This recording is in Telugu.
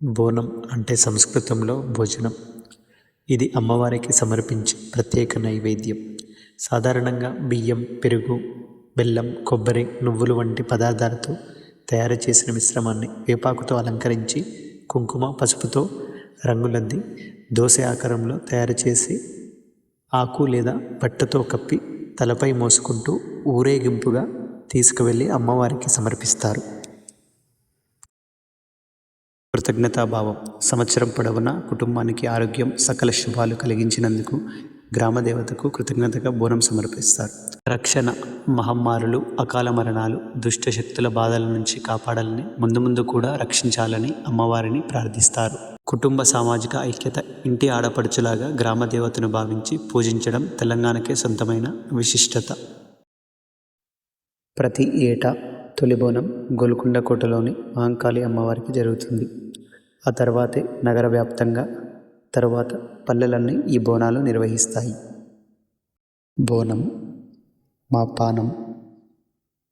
బోనం అంటే సంస్కృతంలో భోజనం. ఇది అమ్మవారికి సమర్పించే ప్రత్యేక నైవేద్యం. సాధారణంగా బియ్యం, పెరుగు, బెల్లం, కొబ్బరి, నువ్వులు వంటి పదార్థాలతో తయారు చేసిన మిశ్రమాన్ని వేపాకుతో అలంకరించి కుంకుమ, పసుపుతో రంగులద్ది దోస ఆకారంలో తయారు చేసి ఆకు లేదా బట్టతో కప్పి తలపై మోసుకుంటూ ఊరేగింపుగా తీసుకువెళ్ళి అమ్మవారికి సమర్పిస్తారు. కృతజ్ఞతాభావం. సంవత్సరం పొడవునా కుటుంబానికి ఆరోగ్యం, సకల శుభాలు కలిగించినందుకు గ్రామదేవతకు కృతజ్ఞతగా బోనం సమర్పిస్తారు. రక్షణ. మహమ్మారులు, అకాల మరణాలు, దుష్ట శక్తుల బాధల నుంచి కాపాడాలని, ముందు ముందు కూడా రక్షించాలని అమ్మవారిని ప్రార్థిస్తారు. కుటుంబ సామాజిక ఐక్యత. ఇంటి ఆడపడుచులాగా గ్రామదేవతను భావించి పూజించడం తెలంగాణకే సొంతమైన విశిష్టత. ప్రతి ఏటా తొలి బోనం గోల్కొండ కోటలోని మహంకాళి అమ్మవారికి జరుగుతుంది. ఆ తర్వాతే నగర వ్యాప్తంగా, తరువాత పల్లెలన్నీ ఈ బోనాలు నిర్వహిస్తాయి. బోనం మా పానం